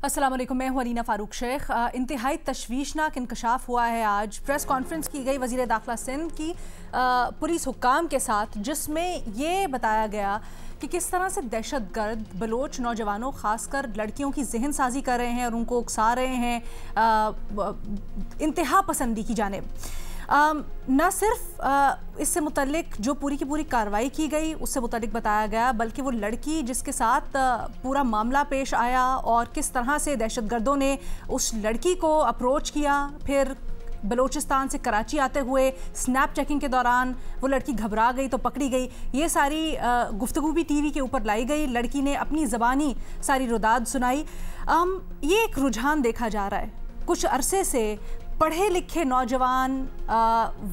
अस्सलाम वालेकुम, मैं हूं अलीना फ़ारूक शेख। इंतहाई तशवीशनाक इंकशाफ हुआ है आज। प्रेस कॉन्फ्रेंस की गई वज़ीर दाखिला सिंध की पुलिस हुक्काम के साथ, जिसमें ये बताया गया कि किस तरह से दहशतगर्द बलोच नौजवानों ख़ासकर लड़कियों की जहन साजी कर रहे हैं और उनको उकसा रहे हैं इंतहा पसंदी की जानिब। न सिर्फ इससे मुतल्लिक जो पूरी की पूरी कार्रवाई की गई उससे मुतल्लिक बताया गया, बल्कि वो लड़की जिसके साथ पूरा मामला पेश आया और किस तरह से दहशतगर्दों ने उस लड़की को अप्रोच किया, फिर बलूचिस्तान से कराची आते हुए स्नैप चेकिंग के दौरान वो लड़की घबरा गई तो पकड़ी गई। ये सारी गुफ्तगू भी टीवी के ऊपर लाई गई। लड़की ने अपनी ज़बानी सारी रुदाद सुनाई। ये एक रुझान देखा जा रहा है कुछ अरसे से। पढ़े लिखे नौजवान,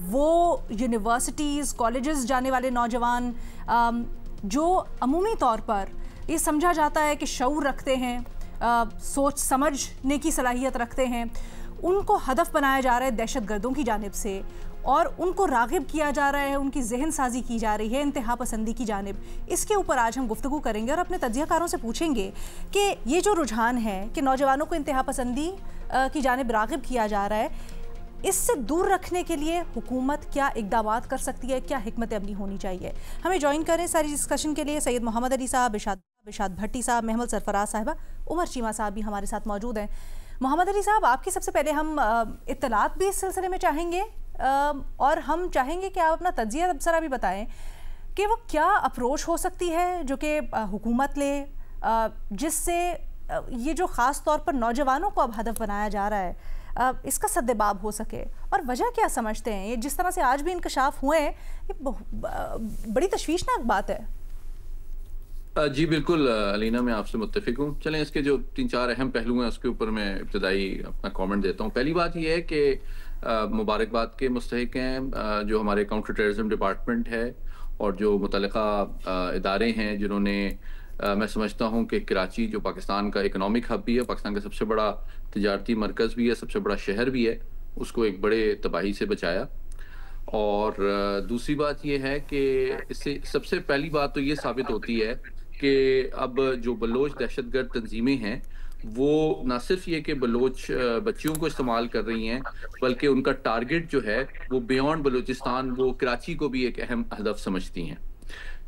वो यूनिवर्सिटीज़ कॉलेजेस जाने वाले नौजवान जो अमूमी तौर पर ये समझा जाता है कि शऊर रखते हैं, सोच समझने की सलाहियत रखते हैं, उनको हदफ बनाया जा रहा है दहशतगर्दों की जानिब से और उनको राग़िब किया जा रहा है, उनकी जहन साजी की जा रही है इंतहा पसंदी की जानिब। इसके ऊपर आज हम गुफ्तगू करेंगे और अपने तज्ज़ियाकारों से पूछेंगे कि ये जो रुझान है कि नौजवानों को इंतहा पसंदी की जानिब राग़िब किया जा रहा है, इससे दूर रखने के लिए हुकूमत क्या इक़दाम कर सकती है, क्या हिकमत अमली होनी चाहिए। हमें ज्वाइन करें सारी डिस्कशन के लिए सैयद मोहम्मद अली साहब, इरशाद भट्टी साहब, महमूद सरफराज साहिबा, उमर चीमा साहब भी हमारे साथ मौजूद हैं। मोहम्मद अली साहब, आपकी सबसे पहले हम इत्तलात भी इस सिलसिले में चाहेंगे और हम चाहेंगे कि आप अपना तज्ज़िया तबसरा भी बताएं कि वो क्या अप्रोच हो सकती है जो कि हुकूमत ले, जिससे ये जो ख़ास तौर पर नौजवानों को अब हदफ बनाया जा रहा है इसका सद्देबाब हो सके, और वजह क्या समझते हैं। ये जिस तरह से आज भी इंकशाफ हुए हैं, ये बड़ी तशवीशनाक बात है। जी बिल्कुल अलीना, मैं आपसे मुत्तफिक हूँ। चलें, इसके जो 3-4 अहम पहलू हैं उसके ऊपर मैं इब्तदाई अपना कमेंट देता हूँ। पहली बात यह है कि मुबारकबाद के मुस्तहिक हैं जो हमारे काउंटर टेररिज्म डिपार्टमेंट है और जो मुतल्लिका इदारे हैं जिन्होंने मैं समझता हूँ कि कराची जो पाकिस्तान का इकनॉमिक हब भी है, पाकिस्तान का सबसे बड़ा तिजारती मरकज़ भी है, सबसे बड़ा शहर भी है, उसको एक बड़े तबाही से बचाया। और दूसरी बात यह है कि इससे सबसे पहली बात तो ये साबित होती है कि अब जो बलोच दहशतगर्द तंजीमें हैं वो ना सिर्फ ये कि बलोच बच्चियों को इस्तेमाल कर रही हैं, बल्कि उनका टारगेट जो है वो बियॉन्ड बलूचिस्तान, वो कराची को भी एक अहम हदफ समझती हैं।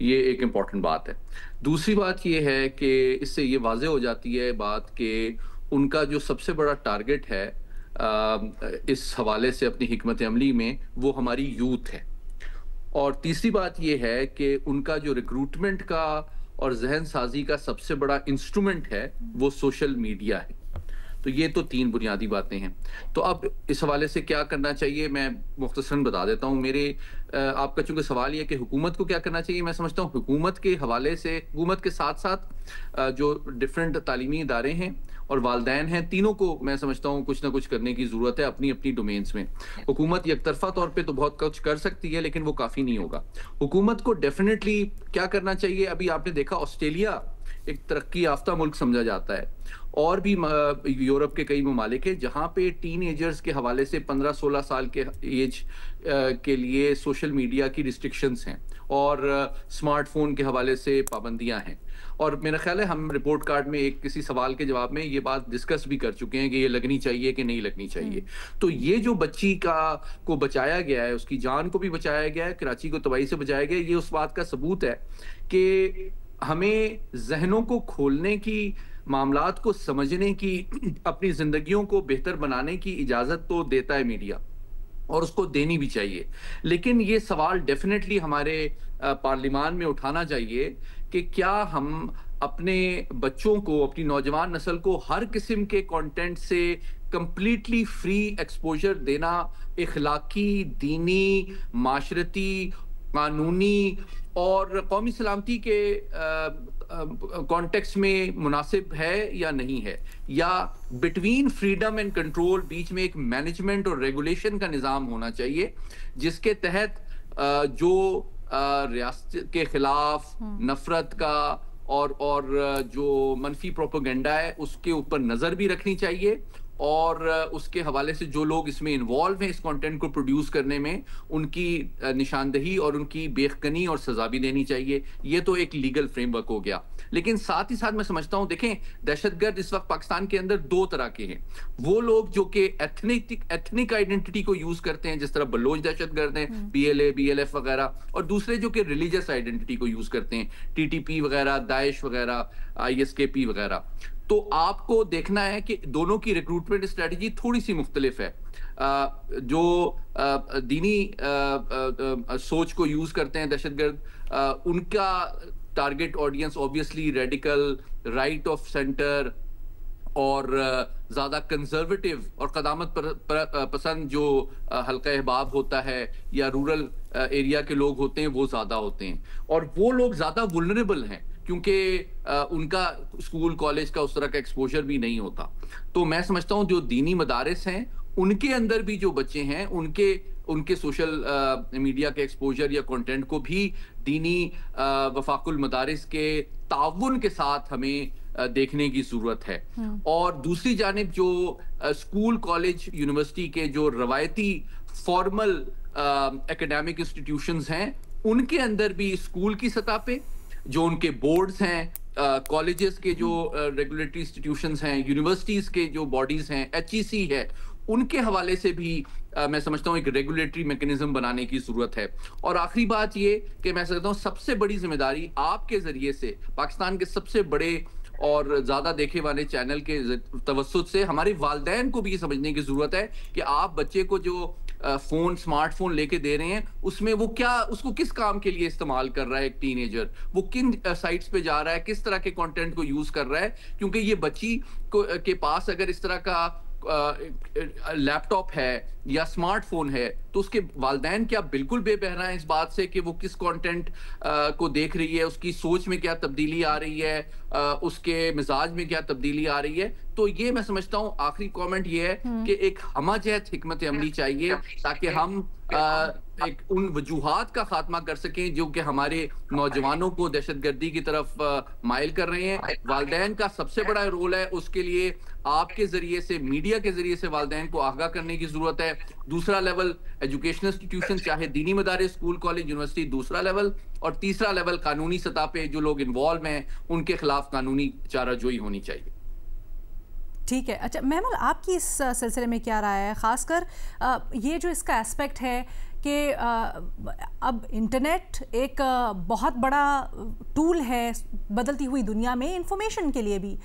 ये एक इम्पॉर्टेंट बात है। दूसरी बात ये है कि इससे ये वाज़ेह हो जाती है बात कि उनका जो सबसे बड़ा टारगेट है इस हवाले से अपनी हिकमत अमली में, वो हमारी यूथ है। और तीसरी बात ये है कि उनका जो रिक्रूटमेंट का और जहन साजी का सबसे बड़ा इंस्ट्रूमेंट है वो सोशल मीडिया है। तो ये तो 3 बुनियादी बातें हैं। तो अब इस हवाले से क्या करना चाहिए, मैं मुख्तसरन बता देता हूँ। आपका चूंकि सवाल ये कि हुकूमत को क्या करना चाहिए, मैं समझता हूँ हुकूमत के हवाले से, हुकूमत के साथ साथ जो डिफरेंट तालीमी इदारे हैं और वालदैन हैं, तीनों को मैं समझता हूँ कुछ ना कुछ करने की ज़रूरत है अपनी अपनी डोमेन्स में। हुकूमत एकतरफा तौर पे तो बहुत कुछ कर सकती है, लेकिन वो काफ़ी नहीं होगा। हुकूमत को डेफिनेटली क्या करना चाहिए, अभी आपने देखा ऑस्ट्रेलिया एक तरक्की याफ्ता मुल्क समझा जाता है, और भी यूरोप के कई ममालिक हैं जहाँ पे टीन एजर्स के हवाले से 15-16 साल के एज के लिए सोशल मीडिया की रिस्ट्रिक्शंस हैं और स्मार्टफोन के हवाले से पाबंदियां हैं। और मेरा ख्याल है हम रिपोर्ट कार्ड में एक किसी सवाल के जवाब में ये बात डिस्कस भी कर चुके हैं कि ये लगनी चाहिए कि नहीं लगनी चाहिए। तो ये जो बच्ची को बचाया गया है, उसकी जान को भी बचाया गया है, कराची को तबाही से बचाया गया है, ये उस बात का सबूत है कि हमें जहनों को खोलने की, मामलात को समझने की, अपनी जिंदगियों को बेहतर बनाने की इजाजत तो देता है मीडिया और उसको देनी भी चाहिए। लेकिन ये सवाल डेफिनेटली हमारे पार्लियामान में उठाना चाहिए कि क्या हम अपने बच्चों को, अपनी नौजवान नस्ल को हर किस्म के कंटेंट से कंप्लीटली फ्री एक्सपोजर देना इखलाकी, दीनी, माशरती, कानूनी और कौमी सलामती के कॉन्टेक्स्ट में मुनासिब है या नहीं है, या बिटवीन फ्रीडम एंड कंट्रोल बीच में एक मैनेजमेंट और रेगुलेशन का निज़ाम होना चाहिए जिसके तहत जो रियासत के खिलाफ नफरत का और जो मनफी प्रोपेगेंडा है उसके ऊपर नज़र भी रखनी चाहिए और उसके हवाले से जो लोग इसमें इन्वॉल्व हैं इस कंटेंट को प्रोड्यूस करने में, उनकी निशानदही और उनकी बेखनी और सजा भी देनी चाहिए। ये तो एक लीगल फ्रेमवर्क हो गया। लेकिन साथ ही साथ मैं समझता हूं, देखें, दहशतगर्द इस वक्त पाकिस्तान के अंदर दो तरह के हैं। वो लोग जो कि एथनिक आइडेंटिटी को यूज करते हैं, जिस तरह बलोच दहशतगर्द हैं, बीएलए बीएलएफ वगैरह, और दूसरे जो कि रिलीजियस आइडेंटिटी को यूज करते हैं, टीटीपी वगैरह, दाइश वगैरह, आईएसकेपी वगैरह। तो आपको देखना है कि दोनों की रिक्रूटमेंट स्ट्रेटजी थोड़ी सी मुख्तलिफ है। जो दीनी सोच को यूज करते हैं दहशतगर्द, उनका target audience obviously radical, right of centre और ज़्यादा कंजर्वेटिव और क़दामत पसंद जो हल्का अहबाब होता है या रूरल एरिया के लोग होते हैं, वो ज़्यादा होते हैं। और वो लोग ज़्यादा वुल्नरेबल हैं क्योंकि उनका स्कूल कॉलेज का उस तरह का एक्सपोजर भी नहीं होता। तो मैं समझता हूँ जो दीनी मदारिस हैं, उनके अंदर भी जो बच्चे हैं, उनके सोशल मीडिया के एक्सपोजर या कंटेंट को भी दीनी वफाकुल मदारिस के ताउन के साथ हमें देखने की जरूरत है। और दूसरी जानिब जो स्कूल कॉलेज यूनिवर्सिटी के जो रवायती फॉर्मल एकेडमिक इंस्टीट्यूशंस हैं, उनके अंदर भी स्कूल की सतह पे जो उनके बोर्ड्स हैं, कॉलेजेस के जो रेगुलेटरी इंस्टीट्यूशंस हैं, यूनिवर्सिटीज के जो बॉडीज हैं, एचईसी है, उनके हवाले से भी मैं समझता हूँ एक रेगुलेटरी मैकेनिज्म बनाने की जरूरत है। और आखिरी बात ये कि मैं समझता हूँ सबसे बड़ी जिम्मेदारी आपके जरिए से, पाकिस्तान के सबसे बड़े और ज्यादा देखे वाले चैनल के तवज्जुह से हमारे वालिदैन को भी ये समझने की जरूरत है कि आप बच्चे को जो स्मार्टफोन लेके दे रहे हैं, उसमें वो उसको किस काम के लिए इस्तेमाल कर रहा है एक टीनेजर, वो किन साइट्स पे जा रहा है, किस तरह के कंटेंट को यूज कर रहा है। क्योंकि ये बच्ची के पास अगर इस तरह का लैपटॉप है या स्मार्टफोन है, तो उसके वालिदैन क्या बिल्कुल बेबहरा है इस बात से कि वो किस कंटेंट को देख रही है, उसकी सोच में क्या तब्दीली आ रही है, उसके मिजाज में क्या तब्दीली आ रही है। तो ये मैं समझता हूँ आखिरी कमेंट ये है कि एक हमाजहत हिकमत अमली चाहिए ताकि हम एक उन वजूहात का खात्मा कर सकें जो कि हमारे नौजवानों को दहशतगर्दी की तरफ माइल कर रहे हैं। वालिदैन का सबसे बड़ा रोल है, उसके लिए आपके जरिए से, मीडिया के जरिए से वालिदैन को आगाह करने की जरूरत है। दूसरा लेवल एजुकेशनल इंस्टीट्यूशन, चाहे दीनी मदारिस, स्कूल कॉलेज यूनिवर्सिटी, दूसरा लेवल, और तीसरा लेवल कानूनी सतह पे जो लोग इन्वॉल्व हैं उनके खिलाफ कानूनी चाराजोई होनी चाहिए। ठीक है। अच्छा महमल, आपकी इस सिलसिले में क्या राय है, खासकर ये जो इसका एस्पेक्ट है कि अब इंटरनेट एक बहुत बड़ा टूल है बदलती हुई दुनिया में इंफॉर्मेशन के लिए भी,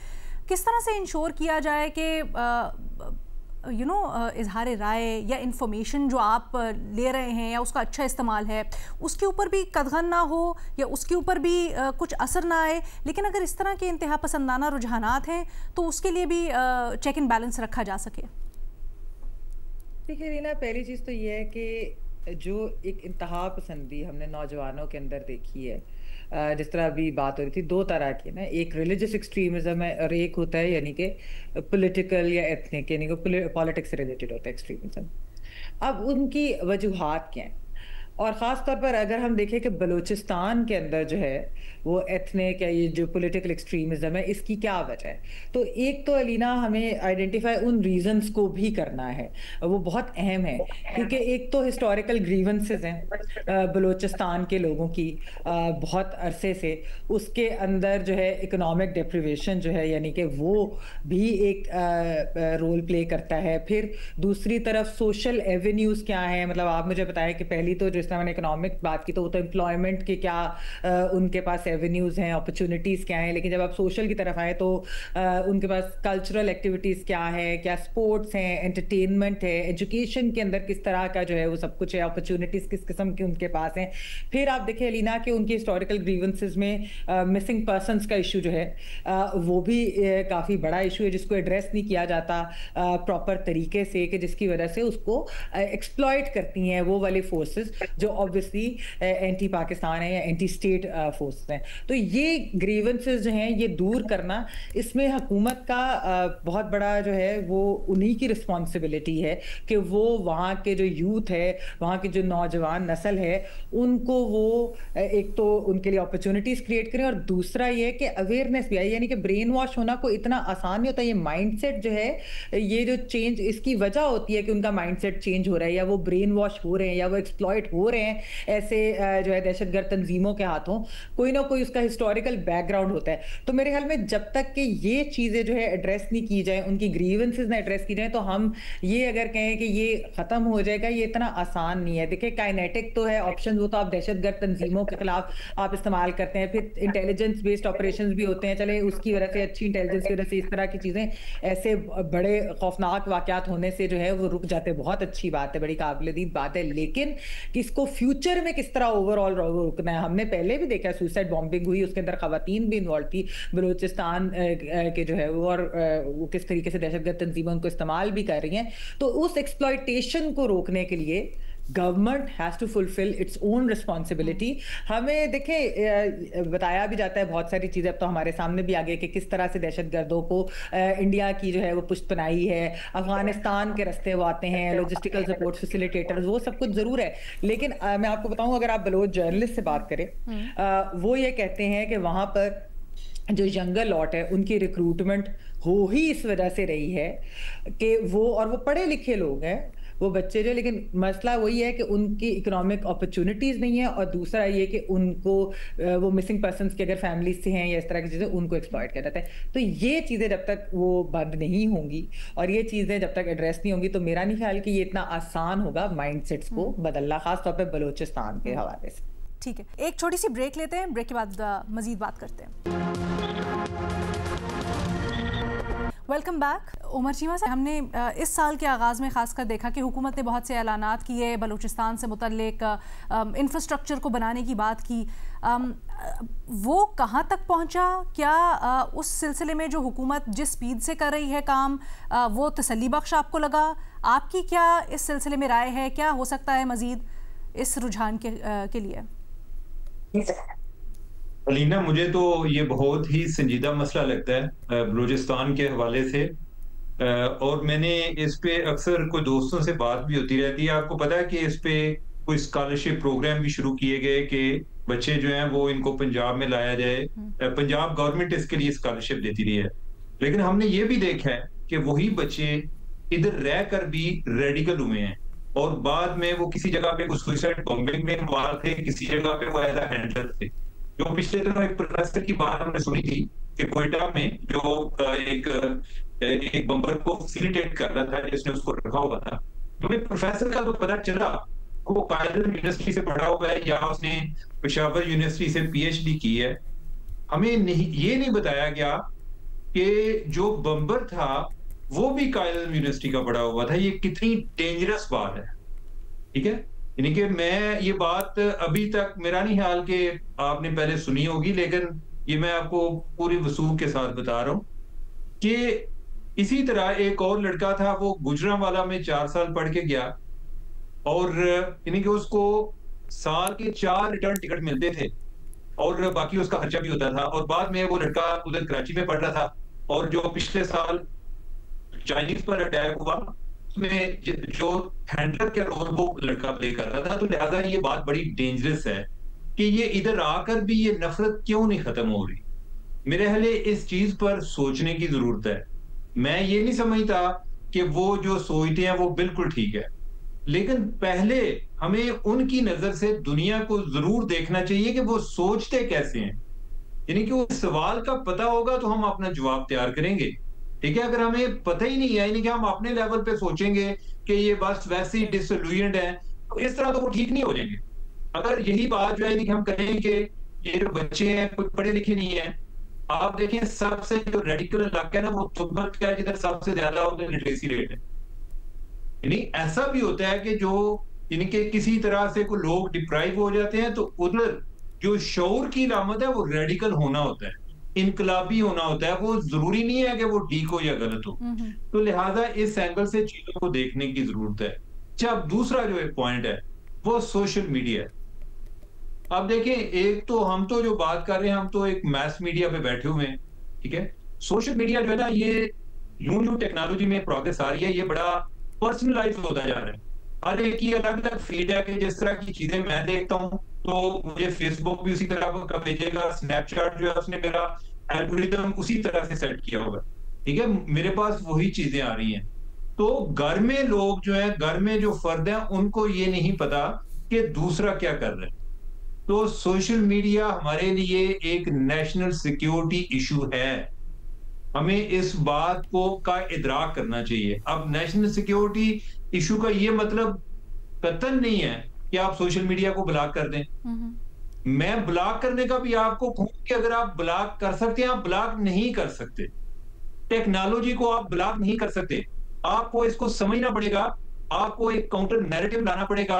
किस तरह से इंश्योर किया जाए कि इजहार राय या इंफॉर्मेशन जो आप ले रहे हैं या उसका अच्छा इस्तेमाल है, उसके ऊपर भी कदगन ना हो या उसके ऊपर भी कुछ असर ना आए। लेकिन अगर इस तरह के इंतहा पसंदाना रुझानात हैं तो उसके लिए भी चेक एंड बैलेंस रखा जा सके। देखिए रीना, पहली चीज़ तो ये है कि जो एक इंतहा पसंदी हमने नौजवानों के अंदर देखी है, जिस तरह अभी बात हो रही थी, दो तरह की ना, एक रिलीजियस एक्सट्रीमिज्म है और एक होता है यानी कि पॉलिटिकल या एथनिक, यानी कि पॉलिटिक्स से रिलेटेड होता है एक्सट्रीमिज्म। अब उनकी वजूहात क्या हैं, और ख़ास तौर पर अगर हम देखें कि बलूचिस्तान के अंदर जो है वो एथनिक या ये जो पॉलिटिकल एक्सट्रीमिज्म है, इसकी क्या वजह है। तो एक तो अलीना हमें आइडेंटिफाई उन रीजंस को भी करना है, वो बहुत अहम है, क्योंकि एक तो हिस्टोरिकल ग्रीवेंसेस हैं बलूचिस्तान के लोगों की बहुत अरसे से, उसके अंदर जो है इकोनॉमिक डिप्रिवेशन जो है यानी कि वो भी एक रोल प्ले करता है। फिर दूसरी तरफ सोशल एवेन्यूज़ क्या हैं, मतलब आप मुझे बताया कि पहली तो जिस तरह मैंने इकोनॉमिक बात की तो वो तो एम्प्लॉयमेंट के क्या उनके पास एवेन्यूज़ हैं, अपॉर्चुनिटीज़ क्या हैं, लेकिन जब आप सोशल की तरफ आए तो उनके पास कल्चरल एक्टिविटीज़ क्या है, क्या स्पोर्ट्स हैं, एंटरटेनमेंट है, एजुकेशन के अंदर किस तरह का जो है वो सब कुछ है, अपॉर्चुनिटीज़ किस किस्म की उनके पास हैं। फिर आप देखिए अलीना कि उनकी हिस्टोरिकल ग्रीवेंसेस में मिसिंग पर्सनस का इशू जो है वो भी काफ़ी बड़ा इशू है जिसको एड्रेस नहीं किया जाता प्रॉपर तरीके से, कि जिसकी वजह से उसको एक्सप्लॉइट करती हैं वो वाली फोर्सेस जो ऑब्वियसली एंटी पाकिस्तान है या एंटी स्टेट फोर्स हैं। तो ये ग्रीवेंसेस जो हैं ये दूर करना, इसमें हुकूमत का बहुत बड़ा जो है वो उन्हीं की रिस्पॉन्सिबिलिटी है कि वो वहाँ के जो यूथ है, वहाँ के जो नौजवान नस्ल है, उनको वो एक तो उनके लिए अपॉर्चुनिटीज क्रिएट करें, और दूसरा ये कि अवेयरनेस भी आए। यानी कि ब्रेन वॉश होना कोई इतना आसान नहीं होता। ये माइंडसेट जो है, ये जो चेंज, इसकी वजह होती है कि उनका माइंडसेट चेंज हो रहा है, या वो ब्रेन वॉश हो रहे हैं, या वो एक्सप्लॉइट हो रहे हैं ऐसे जो है दहशतगर्द तंजीमों के हाथों। कोई ना कोई उसका हिस्टोरिकल बैकग्राउंड होता है। तो मेरे ख्याल में जब तक कि ये चीजें जो है एड्रेस नहीं की जाए, उनकी ग्रीवेंसेस ना एड्रेस की जाए, तो हम ये अगर कहें कि ये खत्म हो जाएगा, ये इतना आसान नहीं है। देखिए काइनेटिक तो है ऑप्शन, वो तो आप दहशतगर्द तंजीमों के खिलाफ आप इस्तेमाल करते हैं। फिर इंटेलिजेंस बेस्ड ऑपरेशंस भी होते हैं, चले उसकी वजह से, अच्छी इंटेलिजेंस की वजह से इस तरह की चीजें, ऐसे बड़े खौफनाक वाकयात होने से जो है वो रुक जाते हैं। बहुत अच्छी बात है, बड़ी काबिल-ए-दीद बात है, लेकिन इसको फ्यूचर में किस तरह ओवरऑल रुकना है। हमने पहले भी देखा है सुसाइड बॉम्बिंग हुई, उसके अंदर खवातीन भी इन्वॉल्व थी बलूचिस्तान के जो है वो, और वो किस तरीके से दहशतगर्द तंजीमें उनको इस्तेमाल भी कर रही हैं। तो उस एक्सप्लॉयटेशन को रोकने के लिए government has to fulfil its own responsibility. हमें देखें बताया भी जाता है बहुत सारी चीज़ें, अब तो हमारे सामने भी आ गए कि किस तरह से दहशतगर्दों को इंडिया की जो है वो पुष्तनाई है, अफगानिस्तान के रास्ते वो आते हैं, लॉजिस्टिकल सपोर्ट फैसिलिटेटर्स, वो सब कुछ ज़रूर है। लेकिन मैं आपको बताऊं, अगर आप बलोच जर्नलिस्ट से बात करें, वो ये कहते हैं कि वहाँ पर जो यंगर लॉट है उनकी रिक्रूटमेंट हो ही इस वजह से रही है कि वो पढ़े लिखे लोग हैं, वो बच्चे जो, लेकिन मसला वही है कि उनकी इकोनॉमिक अपॉर्चुनिटीज नहीं है, और दूसरा ये कि उनको वो मिसिंग पर्सन्स की अगर फैमिलीज से हैं या इस तरह की चीज़ें, उनको एक्सप्लॉइट किया जाता है। तो ये चीज़ें जब तक वो बंद नहीं होंगी और ये चीज़ें जब तक एड्रेस नहीं होंगी, तो मेरा नहीं ख्याल कि ये इतना आसान होगा माइंडसेट्स को बदलना, खासतौर पर बलूचिस्तान के हवाले से। ठीक है, एक छोटी सी ब्रेक लेते हैं, ब्रेक के बाद मजीद बात करते हैं। Welcome back. उमर चीमा साहब, हमने इस साल के आगाज़ में ख़ासकर देखा कि हुकूमत ने बहुत से ऐलानात किए, बलूचिस्तान से मुतल्लिक इंफ्रास्ट्रक्चर को बनाने की बात की। वो कहाँ तक पहुँचा? क्या उस सिलसिले में जो हुकूमत जिस स्पीड से कर रही है काम, वो तसल्ली बख्श आपको लगा? आपकी क्या इस सिलसिले में राय है? क्या हो सकता है मज़ीद इस रुझान के लिए? अलीना, मुझे तो ये बहुत ही संजीदा मसला लगता है बलूचिस्तान के हवाले से, और मैंने इस पे अक्सर कोई दोस्तों से बात भी होती रहती है। आपको पता है कि इस पे कोई स्कॉलरशिप प्रोग्राम भी शुरू किए गए कि बच्चे जो हैं वो इनको पंजाब में लाया जाए। पंजाब गवर्नमेंट इसके लिए स्कॉलरशिप देती रही है, लेकिन हमने ये भी देखा है कि वही बच्चे इधर रह कर भी रेडिकल हुए हैं, और बाद में वो किसी जगह पे सुसाइड बॉम्बिंग में इन्वॉल्व थे, किसी जगह पे वो एज अ हैंडलर थे। जो पिछले दिनों एक प्रोफेसर की बात हमने सुनी थी कि कोयटा में जो एक बम्पर को फैसिलिटेट कर रहा था, जिसने उसको रखा हुआ था, हमें प्रोफेसर का तो पता चला वो कायदर यूनिवर्सिटी से पढ़ा हुआ है या उसने पेशावर यूनिवर्सिटी से पीएचडी की है। हमें ये नहीं बताया गया कि जो बम्बर था वो भी कायदर यूनिवर्सिटी का पढ़ा हुआ था। ये कितनी डेंजरस बात है, ठीक है। यानी कि मैं ये बात अभी तक, मेरा नहीं ख्याल कि आपने पहले सुनी होगी, लेकिन ये मैं आपको पूरी वसूख के साथ बता रहा हूं कि इसी तरह एक और लड़का था, वो गुजरांवाला में 4 साल पढ़ के गया, और यानी कि उसको साल के 4 रिटर्न टिकट मिलते थे और बाकी उसका खर्चा भी होता था। और बाद में वो लड़का उधर कराची में पढ़ रहा था, और जो पिछले साल चाइनीज पर अटैक हुआ उसमें जो हैंडलर के रोल वो लड़का प्ले कर रहा था। तो लिहाजा ये बात बड़ी डेंजरस है कि ये इधर आकर भी ये नफरत क्यों नहीं खत्म हो रही। मेरे ख्याल इस चीज पर सोचने की जरूरत है। मैं ये नहीं समझता कि वो जो सोचते हैं वो बिल्कुल ठीक है, लेकिन पहले हमें उनकी नजर से दुनिया को जरूर देखना चाहिए कि वो सोचते कैसे हैं। यानी कि उस सवाल का पता होगा तो हम अपना जवाब तैयार करेंगे, ठीक है। अगर हमें पता ही नहीं है, यानी कि हम अपने लेवल पे सोचेंगे कि ये बस वैसे ही डिसोल्यूएंट है, तो इस तरह तो वो ठीक नहीं हो जाएंगे। अगर यही बात जो है कि हम कहें कि ये जो बच्चे हैं कुछ पढ़े लिखे नहीं है, आप देखें सबसे जो रेडिकल इलाका है ना वो तुर्बत का, जिधर सबसे ज्यादा उधर लिटरेसी रेट है। यानी ऐसा भी होता है कि जो यानी कि किसी तरह से कोई लोग डिप्राइव हो जाते हैं, तो उधर जो शऊर की अलामत है वो रेडिकल होना होता है, इनकलाबी होना होता है। वो जरूरी नहीं है कि वो ठीक हो या गलत हो। तो लिहाजा इस एंगल से चीजों को देखने की जरूरत है। अच्छा, अब दूसरा जो एक पॉइंट है वो सोशल मीडिया है। अब देखिए, एक तो हम तो जो बात कर रहे हैं, हम तो एक मैस मीडिया पे बैठे हुए हैं, ठीक है। सोशल मीडिया जो है ना, ये यूं टेक्नोलॉजी में प्रोग्रेस आ रही है, ये बड़ा पर्सनलाइज होता जा रहा है। हर एक की अलग अलग फीड है कि जिस तरह की चीजें मैं देखता हूँ तो मुझे फेसबुक भी उसी तरह का भेजेगा, स्नैपचैट जो है उसने मेरा एल्गोरिदम उसी तरह से सेट किया होगा, ठीक है। मेरे पास वही चीजें आ रही हैं। तो घर में लोग जो है, घर में जो फर्द हैं, उनको ये नहीं पता कि दूसरा क्या कर रहा है। तो सोशल मीडिया हमारे लिए एक नेशनल सिक्योरिटी इशू है। हमें इस बात को का इदराक करना चाहिए। अब नेशनल सिक्योरिटी इशू का ये मतलब कतई नहीं है कि आप सोशल मीडिया को ब्लॉक कर दें। मैं ब्लॉक करने का भी आपको कहूं कि अगर आप ब्लॉक कर सकते हैं, आप ब्लॉक नहीं कर सकते। टेक्नोलॉजी को आप ब्लॉक नहीं कर सकते। आपको इसको समझना पड़ेगा, आपको एक काउंटर नैरेटिव लाना पड़ेगा।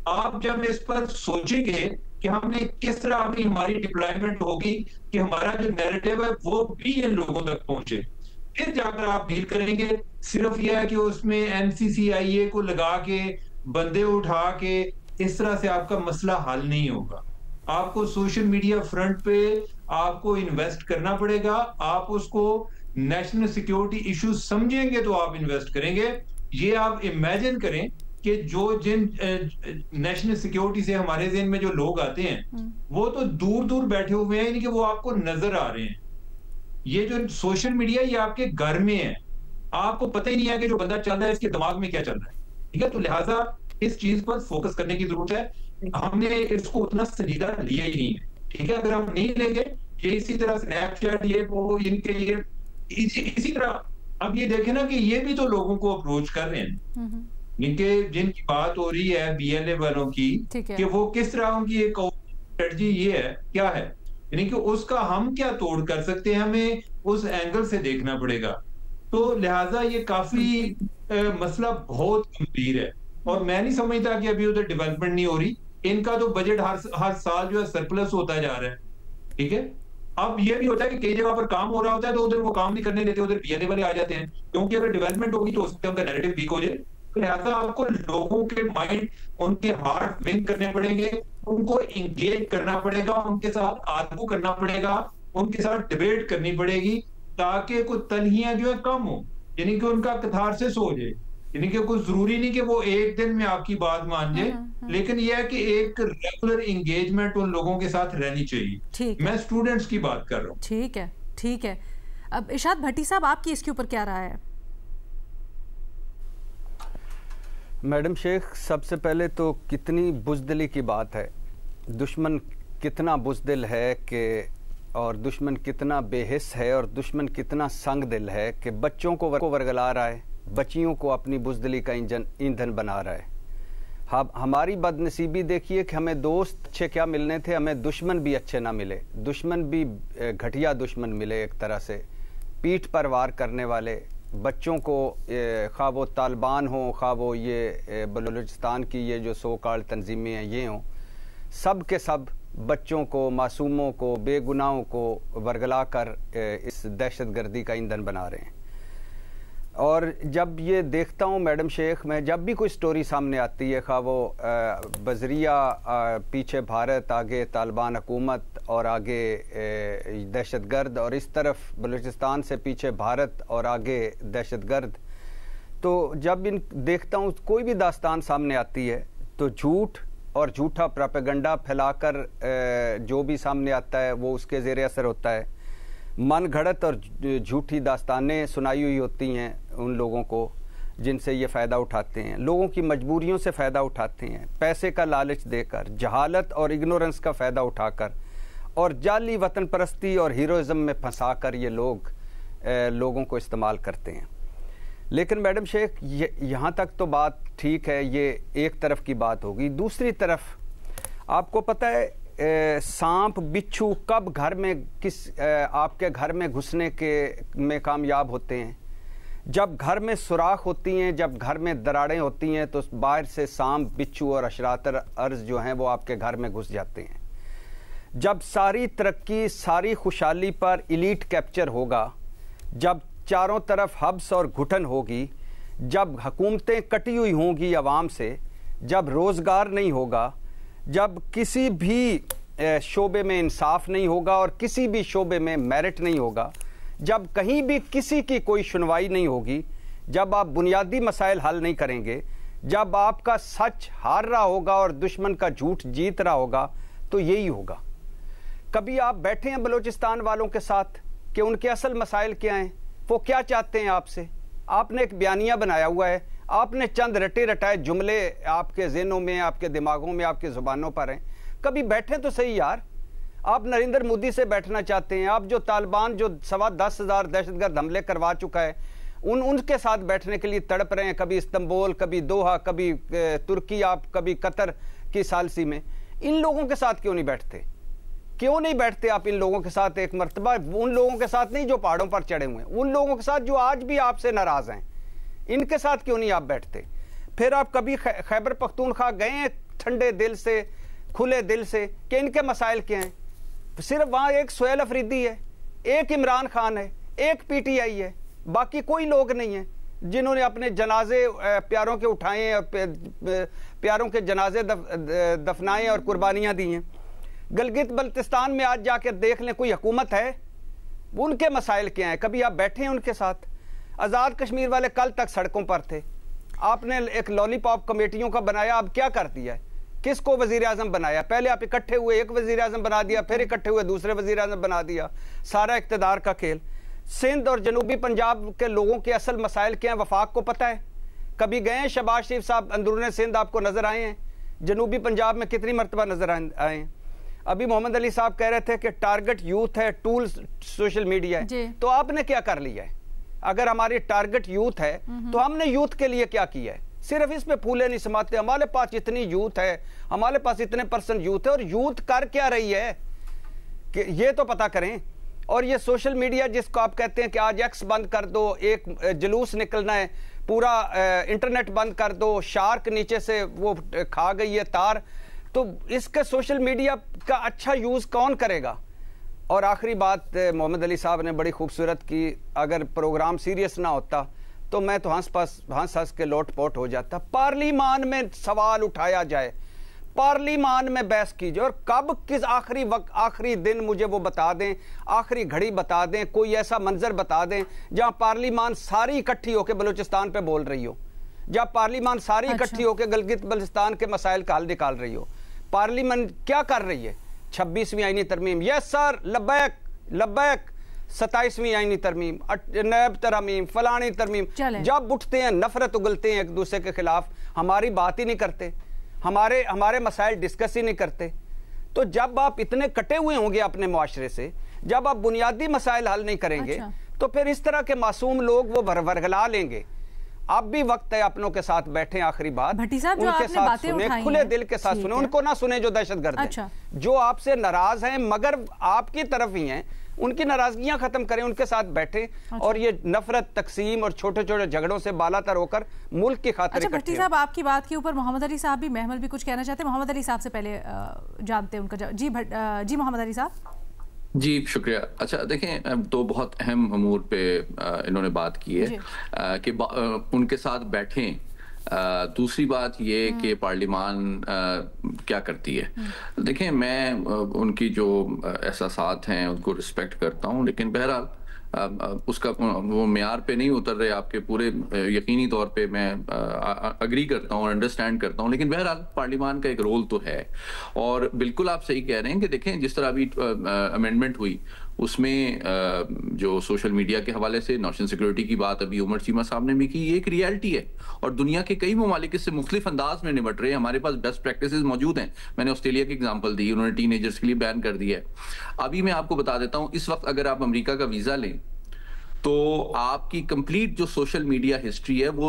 आप जब इस पर सोचेंगे कि हमने किस तरह अभी हमारी डिप्लॉयमेंट होगी कि हमारा जो नैरेटिव है वो भी इन लोगों तक पहुंचे, फिर जाकर आप डील करेंगे। सिर्फ यह है कि उसमें एनसीसीआईए को लगा के, बंदे उठा के, इस तरह से आपका मसला हल नहीं होगा। आपको सोशल मीडिया फ्रंट पे आपको इन्वेस्ट करना पड़ेगा। आप उसको नेशनल सिक्योरिटी इशू समझेंगे तो आप इन्वेस्ट करेंगे। ये आप इमेजिन करें कि जिन नेशनल सिक्योरिटी से हमारे ज़हन में जो लोग आते हैं वो तो दूर दूर बैठे हुए हैं, यानी कि वो आपको नजर आ रहे हैं। ये जो सोशल मीडिया, ये आपके घर में है, आपको पता ही नहीं है कि जो बंदा चल रहा है इसके दिमाग में क्या चल रहा है, ठीक है। तो लिहाजा इस चीज पर फोकस करने की जरूरत है। हमने इसको उतना संजीदा लिया ही नहीं है, ठीक है। अगर हम नहीं लेंगे, ये इसी तरह स्नैपचैट, ये वो, इनके ये इसी तरह, अब ये देखें ना कि ये भी तो लोगों को अप्रोच कर रहे हैं, जिनकी बात हो रही है बीएलए वालों की, कि वो किस तरह उनकी एक स्ट्रेटजी ये है, क्या है, यानी कि उसका हम क्या तोड़ कर सकते हैं, हमें उस एंगल से देखना पड़ेगा। तो लिहाजा ये काफी मसला बहुत गंभीर है और मैं नहीं समझता कि अभी उधर डेवलपमेंट नहीं हो रही। इनका तो बजट हर साल जो है सरप्लस होता जा रहा है, ठीक है। अब ये भी होता है कि कई जगह पर काम हो रहा होता है तो उधर वो काम नहीं करने देते, उधर बीएलए वाले आ जाते हैं, क्योंकि अगर डेवलपमेंट होगी तो उसका उनका नैरेटिव वीक हो जाए। लिहाजा आपको लोगों के माइंड, उनके हार्ट विन करने पड़ेंगे, उनको इंगेज करना पड़ेगा, उनके साथ आर्गू करना पड़ेगा, उनके साथ डिबेट करनी पड़ेगी, ताकि कुछ तलहियां जो है कम हो, यानी कि उनका कैथारसिस हो जाए। यानी कि कुछ जरूरी नहीं कि वो एक दिन में आपकी बात मान जाए, लेकिन यह है कि एक रेगुलर एंगेजमेंट उन लोगों के साथ रहनी चाहिए। मैं स्टूडेंट्स की बात कर रहा हूँ। ठीक है, ठीक है। अब इरशाद भट्टी साहब, आपकी इसके ऊपर क्या राय है? मैडम शेख, सबसे पहले तो कितनी बुज़दिली की बात है। दुश्मन कितना बुज़दिल है कि, और दुश्मन कितना बेहिस है, और दुश्मन कितना संग दिल है कि बच्चों को वर्गला रहा है, बच्चियों को अपनी बुज़दिली का ईंधन बना रहा है। हमारी बदनसीबी देखिए कि हमें दोस्त अच्छे क्या मिलने थे, हमें दुश्मन भी अच्छे ना मिले। दुश्मन भी घटिया दुश्मन मिले, एक तरह से पीठ पर वार करने वाले। बच्चों को खा वो तालिबान हो, खा वो ये बलूचिस्तान की ये जो सो कॉल्ड तंजीमें हैं ये हों, सब के सब बच्चों को, मासूमों को, बेगुनाहों को वर्गला कर इस दहशतगर्दी का ईंधन बना रहे हैं। और जब ये देखता हूँ मैडम शेख, मैं जब भी कोई स्टोरी सामने आती है, खा वो बजरिया पीछे भारत, आगे तालिबान हुकूमत और आगे दहशतगर्द, और इस तरफ बलूचिस्तान से पीछे भारत और आगे दहशतगर्द, तो जब इन देखता हूँ कोई भी दास्तान सामने आती है तो झूठ और झूठा प्रोपेगेंडा फैलाकर जो भी सामने आता है वो उसके ज़ेरे असर होता है। मन घड़त और झूठी दास्तानें सुनाई हुई होती हैं उन लोगों को जिनसे ये फ़ायदा उठाते हैं, लोगों की मजबूरियों से फ़ायदा उठाते हैं, पैसे का लालच देकर, जहालत और इग्नोरेंस का फ़ायदा उठाकर, और जाली वतन परस्ती और हीरोइज़म में फंसाकर ये लोगों को इस्तेमाल करते हैं। लेकिन मैडम शेख, यहाँ तक तो बात ठीक है, ये एक तरफ की बात होगी। दूसरी तरफ आपको पता है सांप बिच्छू कब घर में आपके घर में घुसने में कामयाब होते हैं? जब घर में सुराख होती हैं, जब घर में दरारें होती हैं, तो बाहर से सांप बिच्छू और अशरातर अर्ज जो हैं वो आपके घर में घुस जाते हैं। जब सारी तरक्की, सारी खुशहाली पर इलीट कैप्चर होगा, जब चारों तरफ हब्स और घुटन होगी, जब हुकूमतें कटी हुई होंगी अवाम से, जब रोज़गार नहीं होगा, जब किसी भी शोबे में इंसाफ नहीं होगा और किसी भी शोबे में मेरिट नहीं होगा, जब कहीं भी किसी की कोई सुनवाई नहीं होगी, जब आप बुनियादी मसाइल हल नहीं करेंगे, जब आपका सच हार रहा होगा और दुश्मन का झूठ जीत रहा होगा, तो यही होगा। कभी आप बैठे हैं बलूचिस्तान वालों के साथ कि उनके असल मसाइल क्या हैं, वो क्या चाहते हैं आपसे? आपने एक बयानिया बनाया हुआ है, आपने चंद रटे रटाए जुमले आपके ज़हनों में, आपके दिमागों में, आपकी ज़ुबानों पर हैं। कभी बैठे तो सही यार। आप नरेंद्र मोदी से बैठना चाहते हैं, आप जो तालिबान जो 10,000 दहशतगर्द हमले करवा चुका है उनके साथ बैठने के लिए तड़प रहे हैं, कभी इस्तांबुल, कभी दोहा, कभी तुर्की, आप कभी कतर की सालसी में। इन लोगों के साथ क्यों नहीं बैठते? क्यों नहीं बैठते आप इन लोगों के साथ एक मर्तबा? उन लोगों के साथ नहीं जो पहाड़ों पर चढ़े हुए हैं, उन लोगों के साथ जो आज भी आपसे नाराज हैं, इनके साथ क्यों नहीं आप बैठते? फिर आप कभी खैबर पख्तूनख्वा गए हैं ठंडे दिल से, खुले दिल से, कि इनके मसाइल क्या हैं? सिर्फ वहां एक सुहेल अफरीदी है, एक इमरान खान है, एक PTI है, बाकी कोई लोग नहीं है जिन्होंने अपने जनाजे प्यारों के उठाए और प्यारों के जनाजे दफनाए और कुर्बानियां दी हैं। गिलगित बल्तिस्तान में आज जाकर देख लें, कोई हुकूमत है? उनके मसाइल क्या हैं? कभी आप बैठे हैं उनके साथ? आज़ाद कश्मीर वाले कल तक सड़कों पर थे, आपने एक लॉलीपॉप कमेटियों का बनाया, अब क्या कर दिया है? किसको वजीर आजम बनाया? पहले आप इकट्ठे हुए एक वजीर आजम बना दिया, फिर इकट्ठे हुए दूसरे वजीर आजम बना दिया। सारा इक़्तिदार का खेल। सिंध और जनूबी पंजाब के लोगों के असल मसाइल क्या हैं वफाक को पता है? कभी गए हैं शहबाज शरीफ साहब अंदरूने सिंध आपको नजर आए हैं? जनूबी पंजाब में कितनी मरतबा नजर आए हैं? अभी मोहम्मद अली साहब कह रहे थे कि टारगेट यूथ है, टूल सोशल मीडिया है, तो आपने क्या कर लिया है? अगर हमारी टारगेट यूथ है तो हमने यूथ के लिए क्या किया है? सिर्फ इस पे फूले नहीं समाते। हमारे पास इतनी यूथ है, हमारे पास इतने % यूथ है, और यूथ कर क्या रही है कि ये तो पता करें। और ये सोशल मीडिया जिसको आप कहते हैं कि आज X बंद कर दो, एक जुलूस निकलना है, पूरा इंटरनेट बंद कर दो, शार्क नीचे से वो खा गई है तार, तो इसका सोशल मीडिया का अच्छा यूज कौन करेगा? और आखिरी बात मोहम्मद अली साहब ने बड़ी खूबसूरत की, अगर प्रोग्राम सीरियस ना होता तो मैं तो हंस के लोटपोट हो जाता। पार्लिमान में सवाल उठाया जाए, पार्लिमान में बहस कीजिए, और कब किस आखिरी वक्त, आखिरी दिन मुझे वो बता दें, आखिरी घड़ी बता दें, कोई ऐसा मंजर बता दें जहां पार्लिमान सारी इकट्ठी होकर बलूचिस्तान पे बोल रही हो, जहां पार्लिमान सारी इकट्ठी होकर गिलगित बल्तिस्तान के मसाइल का हल निकाल रही हो। पार्लियामेंट क्या कर रही है? 26वीं आईनी तरमीम, यस सर, लब्बैक लब्बैक, 27वीं आईनी तरमीम, नैब तरमीम, फलानी तरमीम। जब उठते हैं नफरत उगलते हैं एक दूसरे के खिलाफ, हमारी बात ही नहीं करते, हमारे मसाइल डिस्कस ही नहीं करते। तो जब आप इतने कटे हुए होंगे अपने मुआशरे से, जब आप बुनियादी मसाइल हल नहीं करेंगे, तो फिर इस तरह के मासूम लोग वो वर्गला लेंगे। अब भी वक्त है अपनों के साथ बैठे। आखिरी बात, भट्टी साहब उनके साथ सुने, खुले दिल के साथ सुने, उनको ना सुने जो दहशतगर्द हैं, जो आपसे नाराज हैं मगर आपकी तरफ ही हैं, उनकी नाराजगियां खत्म करें, उनके साथ बैठे और ये नफरत, तकसीम और छोटे छोटे झगड़ों से बालातर होकर मुल्क की खातिर। भट्टी साहब, आपकी बात के ऊपर मोहम्मद अली साहब भी, महमल भी कुछ कहना चाहते हैं। मोहम्मद अली साहब से पहले जानते हैं उनका जी मोहम्मद अली साहब। जी शुक्रिया। अच्छा देखें, तो बहुत अहम अमूर पे इन्होंने बात की है कि उनके साथ बैठें। दूसरी बात ये कि पार्लिमान क्या करती है। देखें, मैं उनकी जो एहसासात हैं उनको रिस्पेक्ट करता हूँ, लेकिन बहरहाल उसका वो मेयार पे नहीं उतर रहे आपके पूरे यकीनी तौर पे मैं अग्री करता हूँ और अंडरस्टैंड करता हूँ, लेकिन बहरहाल पार्लियामान का एक रोल तो है। और बिल्कुल आप सही कह रहे हैं कि देखें, जिस तरह अभी अमेंडमेंट हुई उसमें जो सोशल मीडिया के हवाले से नेशनल सिक्योरिटी की बात अभी उमर चीमा साहब ने भी की, ये एक रियलिटी है और दुनिया के कई ममालिक इससे मुख्तलिफ अंदाज में निपट रहे हैं। हमारे पास बेस्ट प्रैक्टिसेस मौजूद हैं। मैंने ऑस्ट्रेलिया की एग्जांपल दी, उन्होंने टीनेजर्स के लिए बैन कर दिया है। अभी मैं आपको बता देता हूं, इस वक्त अगर आप अमेरिका का वीजा लें तो आपकी कंप्लीट जो सोशल मीडिया हिस्ट्री है वो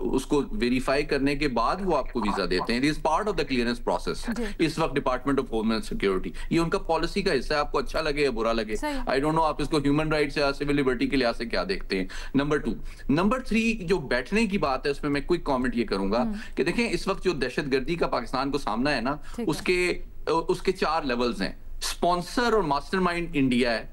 उसको वेरीफाई करने के बाद वो आपको वीजा देते हैं। It is part of the clearance process. इस वक्त डिपार्टमेंट ऑफ होमलैंड सिक्योरिटी, ये उनका पॉलिसी का हिस्सा है। आपको अच्छा लगे या बुरा लगे, आई डोंट नो आप इसको ह्यूमन राइट्स या सिविल लिबर्टी के लिहाज से क्या देखते हैं। नंबर 2, नंबर 3 जो बैठने की बात है उसमें मैं क्विक कमेंट ये करूंगा कि देखें, इस वक्त जो दहशतगर्दी का पाकिस्तान को सामना है ना, उसके 4 लेवल्स हैं। स्पॉन्सर और मास्टरमाइंड इंडिया है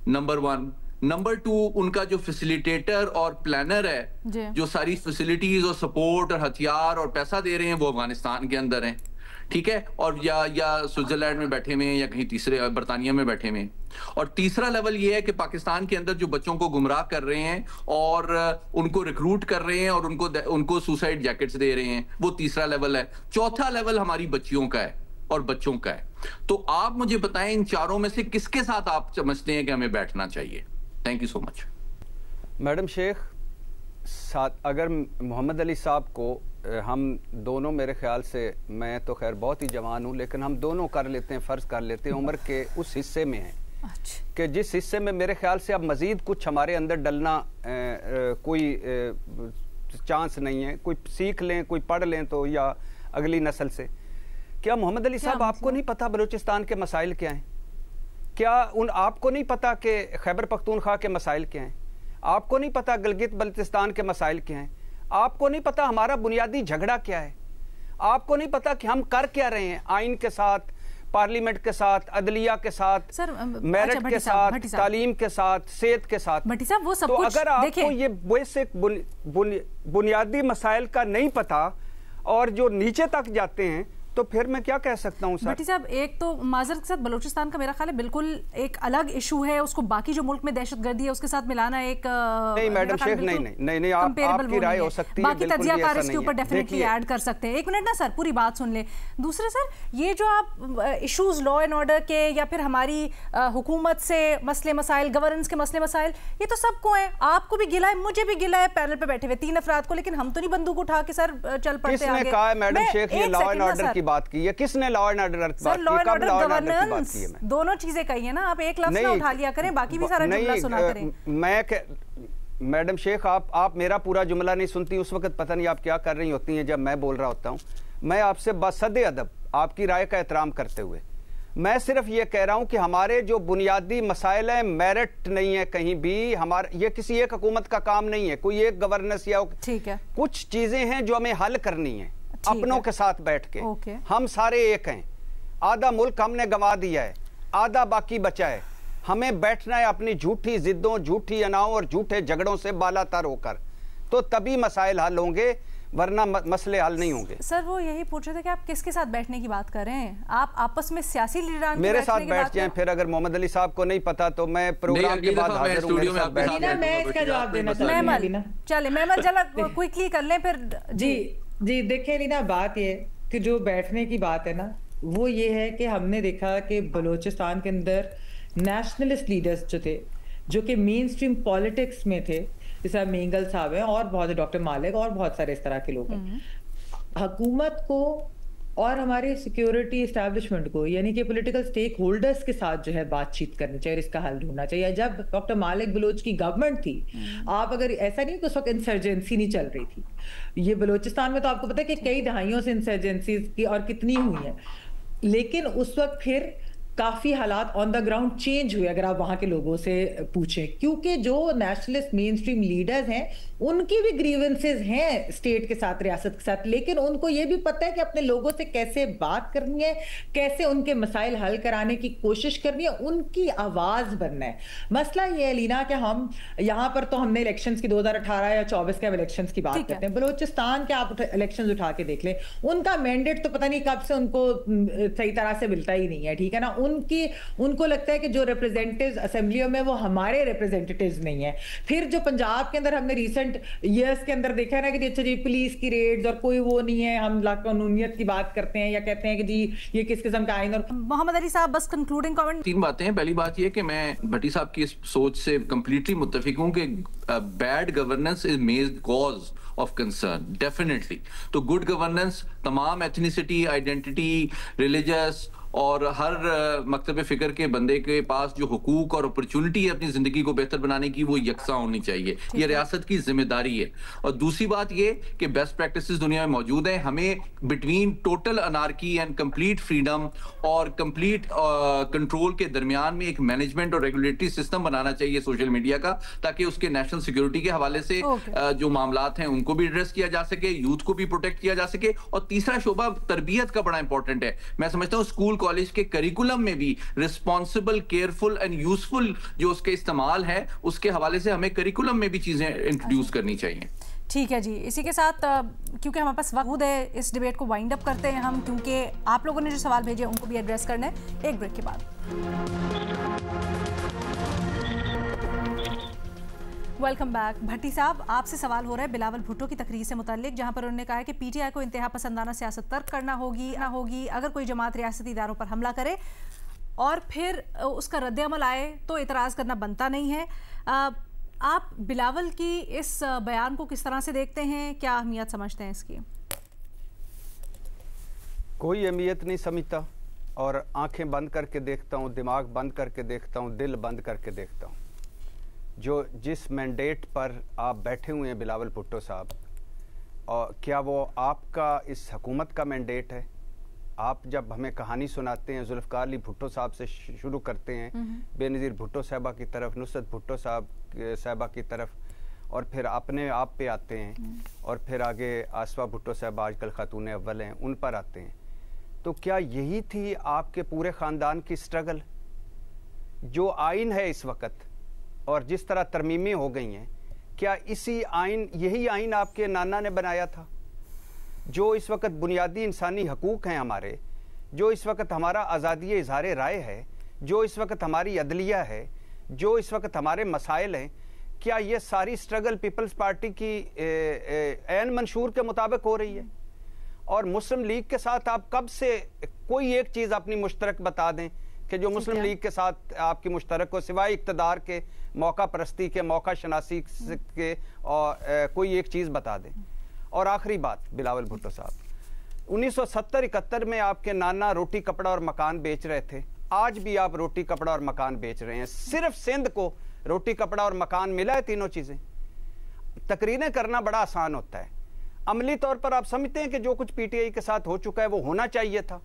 नंबर 1, नंबर 2, उनका जो फैसिलिटेटर और प्लानर है, जो सारी फैसिलिटीज और सपोर्ट और हथियार और पैसा दे रहे हैं, वो अफगानिस्तान के अंदर हैं, ठीक है, और या स्विट्जरलैंड में बैठे हुए हैं या कहीं तीसरे बरतानिया में बैठे हुए हैं। और तीसरा लेवल ये है कि पाकिस्तान के अंदर जो बच्चों को गुमराह कर रहे हैं और उनको रिक्रूट कर रहे हैं और उनको सुसाइड जैकेट्स दे रहे हैं, वो तीसरा लेवल है। चौथा लेवल हमारी बच्चियों का है और बच्चों का है। तो आप मुझे बताएं, इन चारों में से किसके साथ आप समझते हैं कि हमें बैठना चाहिए? Thank you so much. Madam Sheikh, अगर मोहम्मद अली साहब को हम दोनों, मेरे ख्याल से, मैं तो खैर बहुत ही जवान हूँ, लेकिन हम दोनों कर लेते हैं, फ़र्ज़ कर लेते हैं उम्र के उस हिस्से में हैं कि जिस हिस्से में मेरे ख्याल से अब मज़ीद कुछ हमारे अंदर डलना कोई चांस नहीं है। कोई सीख लें, कोई पढ़ लें तो, या अगली नस्ल से। क्या मोहम्मद अली साहब, आपको नहीं पता बलूचिस्तान के मसाइल क्या हैं? क्या आपको नहीं पता कि खैबर पख्तूनख्वा के मसाइल क्या हैं? आपको नहीं पता गिलगित बल्तिस्तान के मसाइल क्या हैं? आपको नहीं पता हमारा बुनियादी झगड़ा क्या है? आपको नहीं पता कि हम कर क्या रहे हैं आइन के साथ, पार्लियामेंट के साथ, अदलिया के साथ, मेरिट के साथ, तालीम के साथ, सेहत के साथ? वो सब तो कुछ, अगर आपको ये बेसिक बुनियादी मसाइल का नहीं पता और जो नीचे तक जाते हैं, तो फिर मैं क्या कह सकता हूँ सर? भट्टी साहब, एक तो माजरत के साथ बलूचिस्तान का मेरा ख्याल है बिल्कुल एक अलग इशू है, उसको बाकी जो मुल्क में दहशतगर्दी है उसके साथ मिलाना एक नहीं मैडम शेख, नहीं आपकी राय हो सकती है, बाकी तजियाकार इसके ऊपर डेफिनेटली ऐड कर सकते हैं। एक मिनट ना सर, पूरी बात सुन ले। दूसरे सर, ये जो आप इशूज लॉ एंड ऑर्डर के या फिर हमारी हुकूमत से मसले मसाइल, गवर्नेंस के मसले मसाइल, ये तो सबको है, आपको भी गिला है, मुझे भी गिला है, पैनल पे बैठे हुए 3 अफराद को, लेकिन हम तो नहीं बंदूक उठा के सर चल पड़ते आगे। किसने कहा है मैडम शेख ये लॉ एंड ऑर्डर की बात की है? किसने लॉ एंड ऑर्डर की बात की? कब लॉ एंड ऑर्डर की बात की है? दोनों चीजें कही है ना, आप एक लफ्ज ना उठा लिया करें, बाकी भी सारा जुमला सुना करें। मैडम शेख, आप मेरा पूरा जुमला नहीं सुनती, उस वक्त पता नहीं आप क्या कर रही होती हैं जब मैं बोल रहा होता हूं। मैं आपसे बसद अदब आपकी राय का एहतराम करते हुए मैं सिर्फ ये कह रहा हूं कि हमारे जो बुनियादी मसाइल हैं, मेरिट नहीं है कहीं भी, हमारे ये किसी एक हुकूमत का काम नहीं है, कोई एक गवर्नेंस या ठीक है, कुछ चीजें हैं जो हमें हल करनी है अपनों के साथ बैठ के। हम सारे एक हैं, आधा मुल्क हमने गंवा दिया है, आधा बाकी बचा है। हमें बैठना है अपनी झूठी जिद्दों, झूठी अनाओं और झूठे झगड़ों से बालातर होकर, तो तभी मसाइल हल होंगे, वरना मसले हल नहीं होंगे। सर वो यही पूछ रहे थे कि आप किसके साथ बैठने की बात कर रहे हैं? आप आपस में सियासी लीडरान मेरे साथ बैठ जाएं, फिर अगर मोहम्मद अली साहब को नहीं पता तो मैं प्रोग्राम के बाद हाजिर हूं, मेरे साथ बैठ जाएं। मैं इसका जवाब देना चाहूंगी। चले मेहमद, जरा क्विकली कर लें फिर। जी देखिए लीना, बात ये कि जो बैठने की बात है ना, वो ये है कि हमने देखा कि बलूचिस्तान के अंदर नेशनलिस्ट लीडर्स जो थे, जो कि मेन स्ट्रीम पॉलिटिक्स में थे, जैसे मेंगल साहब हैं और बहुत डॉक्टर मालिक और बहुत सारे इस तरह के लोग हैं, हुकूमत को और हमारे सिक्योरिटी एस्टैब्लिशमेंट को, यानी कि पॉलिटिकल स्टेक होल्डर्स के साथ जो है बातचीत करनी चाहिए, इसका हल ढूंढना चाहिए। जब डॉक्टर मालिक बलोच की गवर्नमेंट थी, आप अगर ऐसा नहीं कि उस वक्त इंसर्जेंसी नहीं चल रही थी, ये बलूचिस्तान में तो आपको पता है कि कई दहाइयों से इंसर्जेंसी की और कितनी हुई है, लेकिन उस वक्त फिर काफी हालात ऑन द ग्राउंड चेंज हुए अगर आप वहां के लोगों से पूछें, क्योंकि जो नेशनलिस्ट मेन स्ट्रीम लीडर्स हैं उनकी भी ग्रीवेंसेस हैं स्टेट के साथ, रियासत के साथ, लेकिन उनको ये भी पता है कि अपने लोगों से कैसे बात करनी है, कैसे उनके मसाइल हल कराने की कोशिश करनी है, उनकी आवाज बनना है। मसला ये है लीना कि हम यहाँ पर तो हमने इलेक्शंस की 2018 या 24 के इलेक्शंस की बात करते हैं, बलूचिस्तान के आप इलेक्शंस उठा के देख लें, उनका मैंडेट तो पता नहीं कब से उनको सही तरह से मिलता ही नहीं है, ठीक है ना। उनको लगता है कि जो रिप्रेजेंटेटिव्स असेंबलियों में वो हमारे रिप्रेजेंटेटिव्स नहीं है। फिर जो पंजाब के अंदर हमने रिसेंट ईयर्स के अंदर देखा है ना कि अच्छा जी पुलिस की रेड्स और कोई वो नहीं है, हम कानूनियत की बात करते हैं या कहते हैं कि जी ये किस किस्म का आइन। और मोहम्मद अली साहब बस कंक्लूडिंग कमेंट। 3 बातें हैं। पहली बात ये कि मैं भट्टी साहब की इस सोच से कंप्लीटली मुत्तफिक हूं कि bad governance is main cause of concern, definitely. तो गुड गवर्नेंस तमाम एथनिसिटी, आइडेंटिटी, रिलीजियस और हर मकतब फिक्र के बंदे के पास जो हुकूक और अपॉर्चुनिटी है अपनी जिंदगी को बेहतर बनाने की, वो यकसा होनी चाहिए। ये रियासत की जिम्मेदारी है। और दूसरी बात ये कि बेस्ट प्रैक्टिसेस दुनिया में मौजूद हैं। हमें between total anarchy and complete freedom और कंप्लीट कंट्रोल के दरमियान में एक मैनेजमेंट और रेगुलेटरी सिस्टम बनाना चाहिए सोशल मीडिया का, ताकि उसके नेशनल सिक्योरिटी के हवाले से जो मामलात हैं उनको भी एड्रेस किया जा सके, यूथ को भी प्रोटेक्ट किया जा सके। और तीसरा शोबा तरबियत का बड़ा इंपॉर्टेंट है। मैं समझता हूँ स्कूल कॉलेज के करिकुलम में भी रिस्पॉन्सिबल, केयरफुल एंड यूजफुल जो उसके इस्तेमाल है, उसके हवाले से हमें करिकुलम में भी चीजें इंट्रोड्यूस करनी चाहिए। ठीक है जी, इसी के साथ क्योंकि हमारे पास वक्त है, इस डिबेट को वाइंड अप करते हैं हम, क्योंकि आप लोगों ने जो सवाल भेजे उनको भी एड्रेस करना है एक ब्रेक के बाद। Welcome back. भट्टी साहब, आपसे सवाल हो रहा है बिलावल भुट्टो की तकरीर से मुताल्लिक, जहां पर उन्होंने कहा है कि पीटीआई को इंतहा पसंदाना सियासत तर्क करना होगी अगर कोई जमात रियासती इदारों पर हमला करे और फिर उसका रद्द-ए-अमल आए तो एतराज़ करना बनता नहीं है। आप बिलावल की इस बयान को किस तरह से देखते हैं, क्या अहमियत समझते हैं इसकी? कोई अहमियत नहीं समझता, और आंखें बंद करके देखता हूँ, दिमाग बंद करके देखता हूँ, दिल बंद करके देखता हूँ। जो जिस मैंडेट पर आप बैठे हुए हैं बिलावल भुट्टो साहब, और क्या वो आपका इस हुकूमत का मैंडेट है? आप जब हमें कहानी सुनाते हैं जुल्फ़िकार अली भुट्टो साहब से शुरू करते हैं, बेनज़ीर भुट्टो साहबा की तरफ, नुसरत भुट्टो साहबा की तरफ, और फिर अपने आप पे आते हैं, और फिर आगे आसफा भुट्टो साहब आजकल खातून अव्वल हैं, उन पर आते हैं। तो क्या यही थी आपके पूरे ख़ानदान की स्ट्रगल? जो आइन है इस वक्त और जिस तरह तरमीमें हो गई हैं, क्या यही आइन आपके नाना ने बनाया था? जो इस वक्त बुनियादी इंसानी हकूक़ हैं हमारे, जो इस वक्त हमारा आज़ादी इज़हार राय है, जो इस वक्त हमारी अदलिया है, जो इस वक्त हमारे मसाइल हैं, क्या ये सारी स्ट्रगल पीपल्स पार्टी की ऐन मंशूर के मुताबिक हो रही है? और मुस्लिम लीग के साथ आप कब से कोई एक चीज़ अपनी मुश्तरक बता दें कि जो मुस्लिम लीग के साथ आपकी मुश्तरक हो, सिवाय इक़्तिदार के, मौका परस्ती के, मौका शनासी के, और कोई एक चीज़ बता दें। और आखिरी बात, बिलावल भुट्टो साहब, 1970-71 में आपके नाना रोटी कपड़ा और मकान बेच रहे थे, आज भी आप रोटी कपड़ा और मकान बेच रहे हैं। सिर्फ सिंध को रोटी कपड़ा और मकान मिला है, तीनों चीज़ें। तकरीरें करना बड़ा आसान होता है, अमली तौर पर आप समझते हैं कि जो कुछ पीटीआई के साथ हो चुका है वो होना चाहिए था।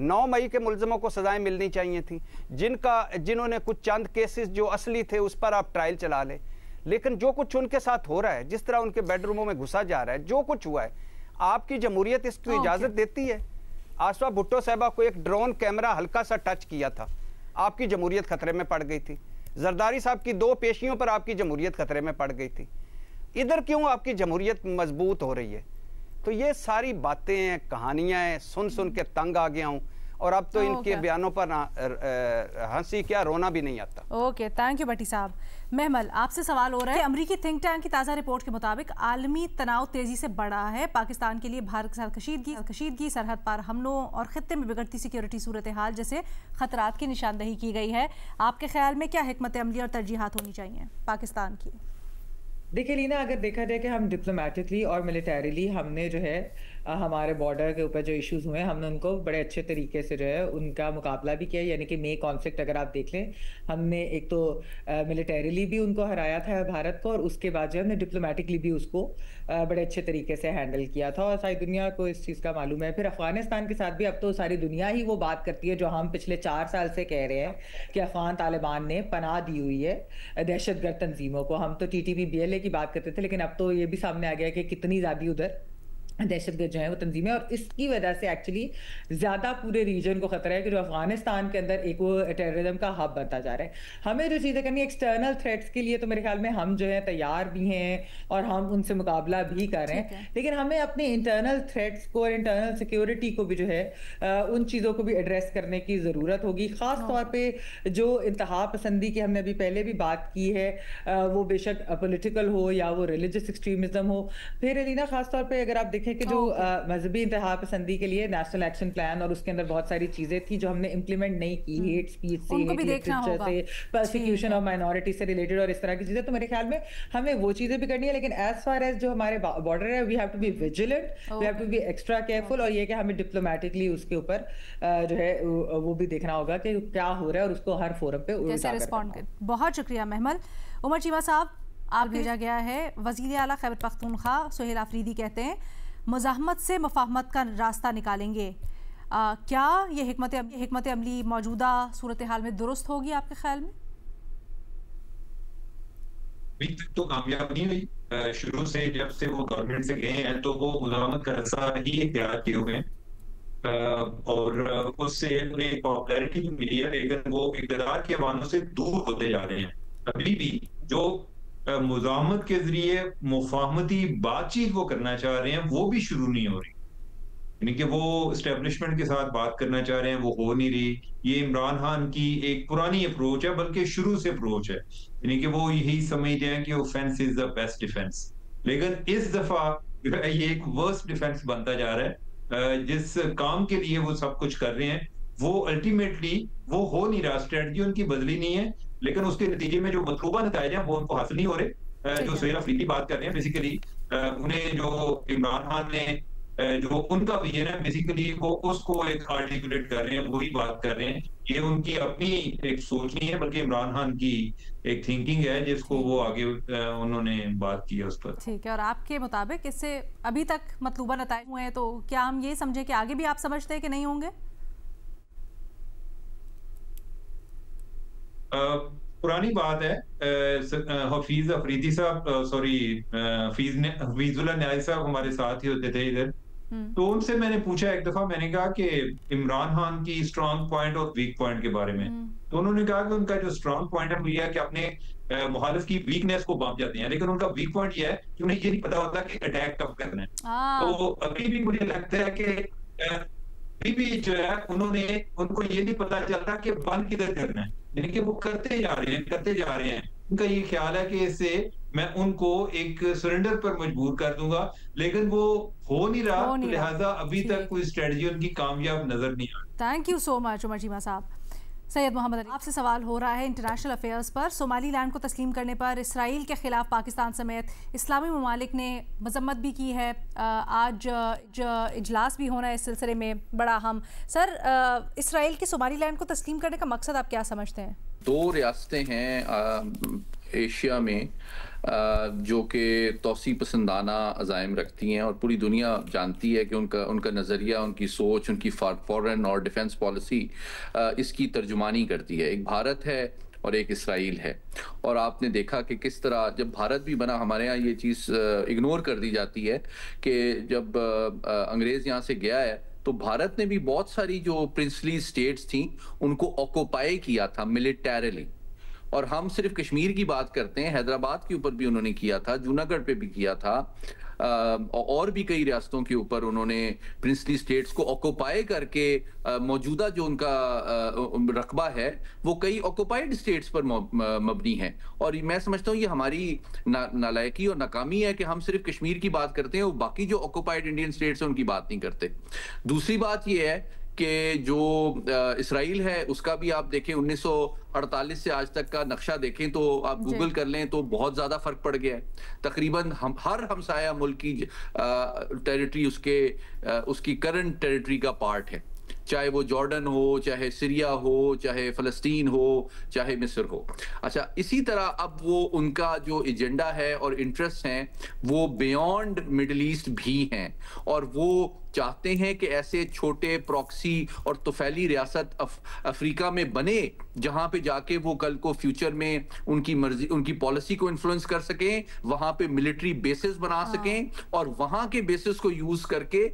9 मई के मुलजमों को सजाएं मिलनी चाहिए थी, जिन्होंने कुछ चंद केसेस जो असली थे उस पर आप ट्रायल चला ले। लेकिन जो कुछ उनके साथ हो रहा है, जिस तरह उनके बेडरूमों में घुसा जा रहा है, जो कुछ हुआ है, आपकी जमहूरियत इसको इजाजत देती है? आसफा भुट्टो साहबा को एक ड्रोन कैमरा हल्का सा टच किया था, आपकी जमहूरियत खतरे में पड़ गई थी। जरदारी साहब की 2 पेशियों पर आपकी जमहूरियत खतरे में पड़ गई थी। इधर क्यों आपकी जमहूरियत मजबूत हो रही है? तो ये सारी बातें हैं, कहानियां हैं, सुन सुन के तंग आ गया हूं, और अब तो इनके बयानों पर हंसी क्या रोना भी नहीं आता। ओके, थैंक यू भट्टी साहब। महमल, आपसे सवाल हो रहा है, अमरीकी थिंक टैंक की ताज़ा रिपोर्ट के मुताबिक आलमी तनाव तेजी से बढ़ा है। पाकिस्तान के लिए भारत के साथ कशीदगी, सरहद पार हमलों और खित्ते में बिगड़ती सिक्योरिटी सूरत हाल जैसे खतरात की निशानदही की गई है। आपके ख्याल में क्या हिकमत अमली और तरजीहात होनी चाहिए पाकिस्तान की? देखिए लीना, अगर देखा जाए कि हम डिप्लोमेटिकली और मिलिटरीली हमने जो है हमारे बॉर्डर के ऊपर जो इश्यूज हुए हैं, हमने उनको बड़े अच्छे तरीके से जो है उनका मुकाबला भी किया। यानी कि मे कॉन्फ्लिक्ट अगर आप देख लें, हमने एक तो मिलिटरीली भी उनको हराया था भारत को, और उसके बाद जो हमने डिप्लोमेटिकली भी उसको बड़े अच्छे तरीके से हैंडल किया था, और सारी दुनिया को इस चीज़ का मालूम है। फिर अफगानिस्तान के साथ भी अब तो सारी दुनिया ही वो बात करती है जो हम पिछले 4 साल से कह रहे हैं कि अफगान तालिबान ने पनाह दी हुई है दहशतगर्द तंजीमों को। हम तो TTP BLA की बात करते थे, लेकिन अब तो ये भी सामने आ गया कि कितनी ज़्यादा उधर दहशतगर्द जो है वो तंजीमें, और इसकी वजह से एक्चुअली ज़्यादा पूरे रीजन को खतरा है कि जो अफगानिस्तान के अंदर एक वो टेररिज्म का हब बनता जा रहा है। हमें जो चीज़ें करनी है एक्सटर्नल थ्रेट्स के लिए, तो मेरे ख्याल में हम जो है तैयार भी हैं और हम उनसे मुकाबला भी कर रहे हैं, लेकिन हमें अपने इंटरनल थ्रेट्स को और इंटरनल सिक्योरिटी को भी जो है उन चीज़ों को भी एड्रेस करने की ज़रूरत होगी। ख़ास तौर पर जो इंतहा पसंदी की हमने अभी पहले भी बात की है, वो बेशक पॉलिटिकल हो या वो रिलीजियस एक्सट्रीमिज्म हो। फिर एलिना, ख़ास तौर पर अगर आप देखें कि जो मजहबी इंतहा पसंदी के लिए नेशनल एक्शन प्लान और उसके अंदर बहुत सारी चीजें थी जो हमने इम्प्लीमेंट नहीं की, हेट स्पीच से, हेट लिटरेचर से, परसिक्यूशन ऑफ माइनॉरिटी से रिलेटेड और इस तरह की चीजें, तो मेरे ख्याल में हमें वो चीजें भी करनी है। लेकिन एज फार एज जो हमारे बॉर्डर है, we have to be vigilant, we have to be extra careful, और ये कि हमें डिप्लोमेटिकली उसके ऊपर जो है वो भी देखना होगा कि क्या हो रहा है और उसको हर फोरम पे कैसे रिस्पॉन्ड करें। बहुत शुक्रिया महमल। उमर चीमा साहब, आप भेजा गया है। वज़ीर आला खैबर पख्तूनख्वा सुहेल आफरीदी कहते हैं मुज़ाहमत से मुफाहमत का रास्ता निकालेंगे। क्या ये हिकमत अमली मौजूदा सूरत हाल में दुरुस्त होगी आपके ख्याल में? अभी तक तो कामयाब नहीं हुई। शुरू से जब से वो गवर्नमेंट से गए हैं तो वो मुज़ाहमत का रास्ता ही इख्तियार किए हुए हैं। और उससे उन्हें पॉपुलैरिटी भी मिली है, लेकिन वो इक़्तिदार के वालों से दूर होते जा रहे हैं। अभी भी जो मुज़ाहमत के जरिए मुफाहमती बातचीत वो करना चाह रहे हैं, वो भी शुरू नहीं हो रही। यानी कि वो एस्टेब्लिशमेंट के साथ बात करना चाह रहे हैं, वो हो नहीं रही। ये इमरान खान की एक पुरानी अप्रोच है, बल्कि शुरू से अप्रोच है, यानी कि वो यही समझते हैं कि offence is the best defence. लेकिन इस दफा ये एक वर्स्ट डिफेंस बनता जा रहा है। जिस काम के लिए वो सब कुछ कर रहे हैं, वो अल्टीमेटली वो हो नहीं रहा, स्ट्रेटजी उनकी बदली नहीं है, लेकिन उसके नतीजे में जो मतलूबा नतीजे हैं वो उनको हासिल नहीं हो रहे। जो सुहेल अफरीदी बात कर रहे हैं, बेसिकली उन्हें जो इमरान खान ने जो उनका विजन है, बेसिकली वो उसको एक आर्टिकुलेट कर रहे हैं, वही बात कर रहे हैं। ये उनकी अपनी एक सोच नहीं है, बल्कि इमरान खान की एक थिंकिंग है, जिसको वो आगे उन्होंने बात की है उस पर। ठीक है, और आपके मुताबिक इससे अभी तक मतलूबा नताइज हुए हैं, तो क्या हम ये समझे कि आगे भी आप समझते हैं कि नहीं होंगे? पुरानी बात है, हफीज अफरीदी साहब, सॉरी, हफीजुल्लाह न्याज़ी साहब हमारे साथ ही होते थे इधर। तो उनसे मैंने पूछा एक दफा, मैंने कहा कि इमरान खान की स्ट्रांग पॉइंट और वीक पॉइंट के बारे में। तो उन्होंने कहा कि उनका जो स्ट्रांग पॉइंट है वो ये है कि अपने मुखालिफ की वीकनेस को बांट जाते हैं, लेकिन उनका वीक पॉइंट ये है कि उन्हें ये नहीं पता होता कि अटैक कब करना है। तो अभी भी मुझे लगता है कि अभी भी जो है उनको ये नहीं पता चलता कि बंद किधर करना है, यानी कि वो करते जा रहे हैं। उनका ये ख्याल है कि इससे मैं उनको एक सरेंडर पर मजबूर कर दूंगा, लेकिन वो हो नहीं रहा, लिहाजा अभी तक कोई स्ट्रेटजी उनकी कामयाब नजर नहीं आ रही। Thank you so much Umar Cheema साहब। सैयद मोहम्मद अली, आपसे सवाल हो रहा है इंटरनेशनल अफेयर्स पर। सोमालीलैंड को तस्लीम करने पर इसराइल के खिलाफ पाकिस्तान समेत इस्लामी ममालिक ने मजम्मत भी की है। आज इजलास भी होना है इस सिलसिले में बड़ा अहम। सर, इसराइल के सोमालीलैंड को तस्लीम करने का मकसद आप क्या समझते हैं? दो रियासतें हैं एशिया में जो कि तोसी पसंदाना अज़ाइम रखती हैं, और पूरी दुनिया जानती है कि उनका नज़रिया, उनकी सोच, उनकी फॉरेन और डिफेंस पॉलिसी इसकी तर्जुमानी करती है। एक भारत है और एक इसराइल है। और आपने देखा कि किस तरह जब भारत भी बना, हमारे यहाँ ये चीज़ इग्नोर कर दी जाती है कि जब अंग्रेज़ यहाँ से गया है तो भारत ने भी बहुत सारी जो प्रिंसली स्टेट्स थी उनको ऑक्यूपाई किया था मिलिटरीली। और हम सिर्फ कश्मीर की बात करते हैं, हैदराबाद के ऊपर भी उन्होंने किया था, जूनागढ़ पे भी किया था, और भी कई रियासतों के ऊपर उन्होंने प्रिंसली स्टेट्स को ऑक्यूपाई करके मौजूदा जो उनका रकबा है वो कई ऑक्यूपाइड स्टेट्स पर मबनी है। और मैं समझता हूँ ये हमारी नालायकी और नाकामी है कि हम सिर्फ कश्मीर की बात करते हैं और बाकी जो ऑक्यूपाइड इंडियन स्टेट्स हैं उनकी बात नहीं करते। दूसरी बात ये है कि जो इसराइल है उसका भी आप देखें, 1948 से आज तक का नक्शा देखें तो आप गूगल कर लें तो बहुत ज्यादा फर्क पड़ गया है। तकरीबन हर हमसाया मुल्क की टेरिटरी उसकी करंट टेरिटरी का पार्ट है, चाहे वो जॉर्डन हो, चाहे सीरिया हो, चाहे फलस्तीन हो, चाहे मिस्र हो। अच्छा, इसी तरह अब वो उनका जो एजेंडा है और इंटरेस्ट हैं वो बियॉन्ड मिडिल ईस्ट भी हैं, और वो चाहते हैं कि ऐसे छोटे प्रॉक्सी और तुफैली रियासत अफ्रीका में बने जहां पे जाके वो कल को फ्यूचर में उनकी मर्जी, उनकी पॉलिसी को इन्फ्लुएंस कर सकें, वहां पे मिलिट्री बेसिस बना सकें और वहां के बेसिस को यूज करके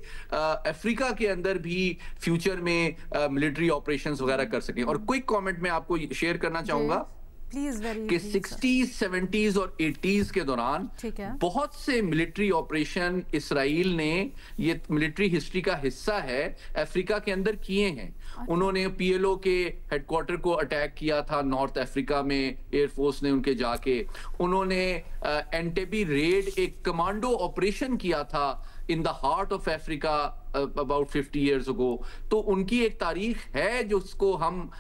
अफ्रीका के अंदर भी फ्यूचर में मिलिट्री ऑपरेशंस वगैरह कर सकें। और क्विक कमेंट मैं आपको शेयर करना चाहूंगा कि 60s, 70s और 80s के दौरान बहुत से मिलिट्री ऑपरेशन इसराइल ने, ये मिलिट्री हिस्ट्री का हिस्सा है, अफ्रीका के अंदर किए हैं। उन्होंने पीएलओ के हेडक्वार्टर को अटैक किया था नॉर्थ अफ्रीका में, एयरफोर्स ने उनके जाके, उन्होंने एंटेबी रेड एक कमांडो ऑपरेशन किया था in the heart of Africa about 50 years ago। तो उनकी एक तारीख है जिसको हम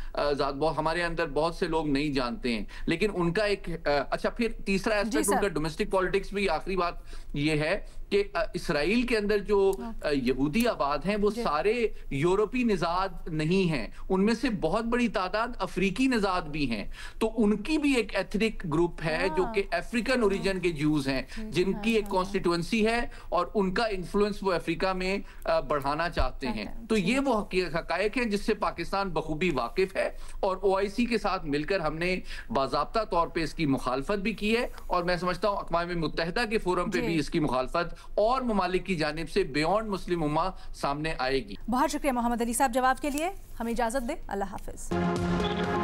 हमारे अंदर बहुत से लोग नहीं जानते हैं, लेकिन उनका एक अच्छा, फिर तीसरा एस्पेक्ट उनका डोमेस्टिक पॉलिटिक्स भी। आखिरी बात ये है कि इसराइल के अंदर जो यहूदी आबाद हैं वो सारे यूरोपी निजाद नहीं हैं, उनमें से बहुत बड़ी तादाद अफ्रीकी निजाद भी हैं। तो उनकी भी एक एथनिक ग्रुप है जो कि अफ्रीकन ओरिजिन के ज्यूज हैं, जिनकी एक कॉन्स्टिट्यूएंसी है और उनका इन्फ्लुएंस वो अफ्रीका में बढ़ाना चाहते हैं। तो ये वो हकायक है जिससे पाकिस्तान बखूबी वाकिफ है, और OIC के साथ मिलकर हमने बाज़ाब्ता तौर पे इसकी मुखालफत भी की है, और मैं समझता हूँ अक़वाम मुत्तहिदा के फोरम पे भी इसकी मुखालफत और ममालिक की जानिब से बियॉन्ड मुस्लिम उम्मा सामने आएगी। बहुत शुक्रिया मोहम्मद अली साहब जवाब के लिए। हमें इजाज़त दें, अल्लाह हाफ़िज़।